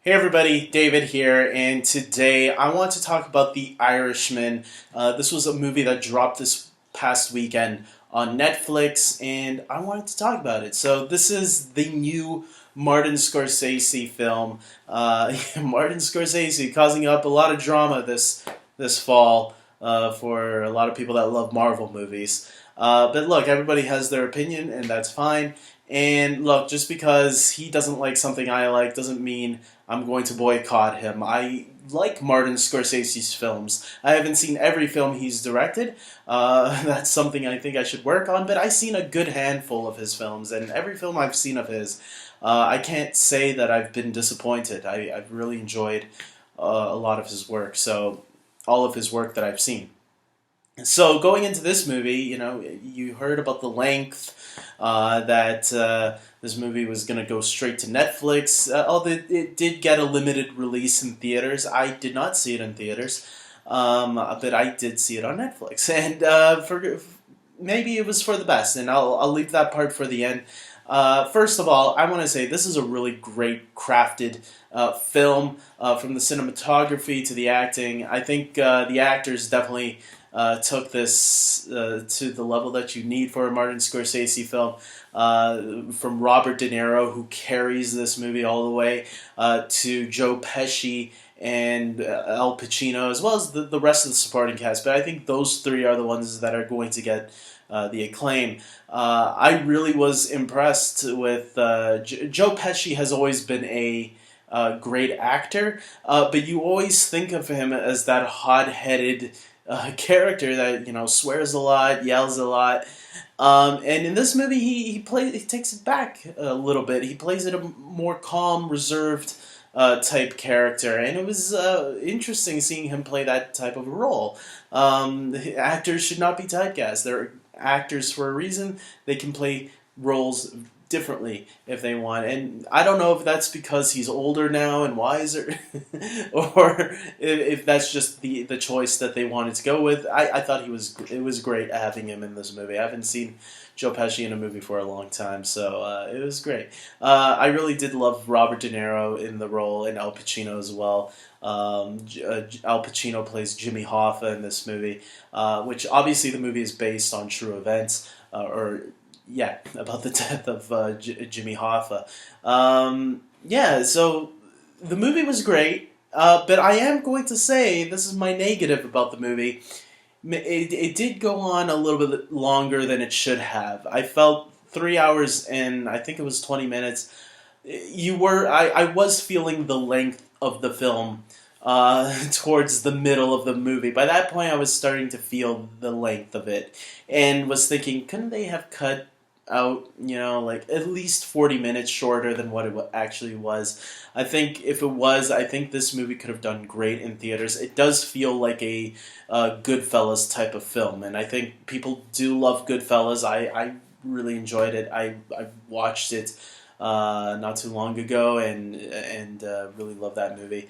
Hey everybody, David here, and today I want to talk about The Irishman. This was a movie that dropped this past weekend on Netflix, and I wanted to talk about it. So this is the new Martin Scorsese film. Martin Scorsese causing up a lot of drama this fall for a lot of people that love Marvel movies. But look, everybody has their opinion, and that's fine. And look, just because he doesn't like something I like doesn't mean I'm going to boycott him. I like Martin Scorsese's films. I haven't seen every film he's directed. That's something I think I should work on, but I've seen a good handful of his films, and every film I've seen of his, I can't say that I've been disappointed. I've really enjoyed a lot of his work, so all of his work that I've seen. So going into this movie, you heard about the length that this movie was going to go straight to Netflix. Although it did get a limited release in theaters, I did not see it in theaters, but I did see it on Netflix, and for maybe it was for the best. And I'll leave that part for the end. First of all, I want to say this is a really great crafted film, from the cinematography to the acting. I think the actors definitely took this to the level that you need for a Martin Scorsese film. From Robert De Niro, who carries this movie all the way, to Joe Pesci and Al Pacino, as well as the rest of the supporting cast. But I think those three are the ones that are going to get the acclaim. I really was impressed with Joe Pesci. Has always been a great actor, but you always think of him as that hot-headed character that swears a lot, yells a lot, and in this movie he takes it back a little bit. He plays it a more calm, reserved type character, and it was interesting seeing him play that type of role. Actors should not be typecast. They're actors for a reason. They can play roles differently if they want, and I don't know if that's because he's older now and wiser, or if that's just the choice that they wanted to go with. I thought it was great having him in this movie. I haven't seen Joe Pesci in a movie for a long time, so it was great. I really did love Robert De Niro in the role, and Al Pacino as well. Al Pacino plays Jimmy Hoffa in this movie, which obviously the movie is based on true events, or yeah, about the death of Jimmy Hoffa. Yeah, so the movie was great, but I am going to say this is my negative about the movie. It did go on a little bit longer than it should have. I felt 3 hours and I think it was 20 minutes. I was feeling the length of the film towards the middle of the movie. By that point, I was starting to feel the length of it and was thinking, couldn't they have cut out, like at least 40 minutes shorter than what it actually was? I think if it was, I think this movie could have done great in theaters. It does feel like a Goodfellas type of film, and I think people do love Goodfellas. I really enjoyed it. I watched it not too long ago, and really love that movie.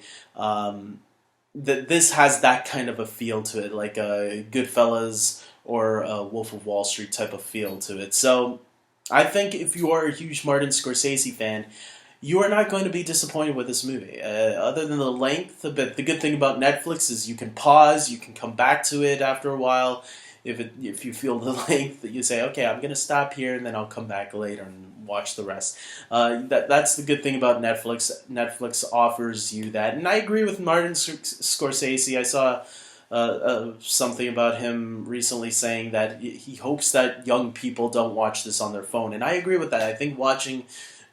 This has that kind of a feel to it, like a Goodfellas or a Wolf of Wall Street type of feel to it. So I think if you are a huge Martin Scorsese fan, you are not going to be disappointed with this movie. Other than the length, but the good thing about Netflix is you can pause, you can come back to it after a while. If you feel the length, that you say, okay, I'm going to stop here and then I'll come back later and watch the rest. That's the good thing about Netflix. Netflix offers you that, and I agree with Martin Scorsese. I saw something about him recently saying that he hopes that young people don't watch this on their phone, and I agree with that. I think watching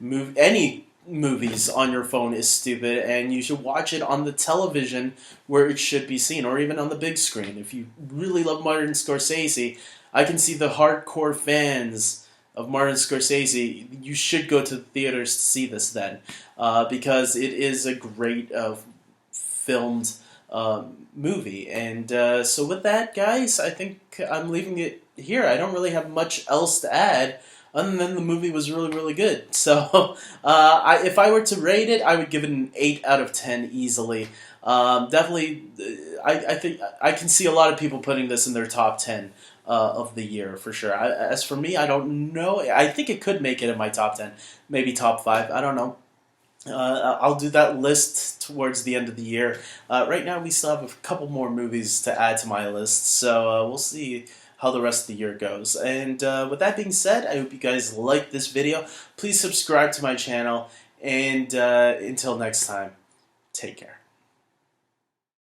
any movies on your phone is stupid, and you should watch it on the television where it should be seen, or even on the big screen. If you really love Martin Scorsese, I can see the hardcore fans of Martin Scorsese. You should go to the theaters to see this then, because it is a great filmed movie. And so with that, guys, I think I'm leaving it here. I don't really have much else to add other than the movie was really, really good. So if I were to rate it, I would give it an 8 out of 10 easily. Definitely, I think I can see a lot of people putting this in their top 10 of the year for sure. As for me, I don't know. I think it could make it in my top 10, maybe top 5. I don't know. I'll do that list towards the end of the year. Right now, we still have a couple more movies to add to my list, so we'll see how the rest of the year goes. And with that being said, I hope you guys liked this video. Please subscribe to my channel, and until next time, take care.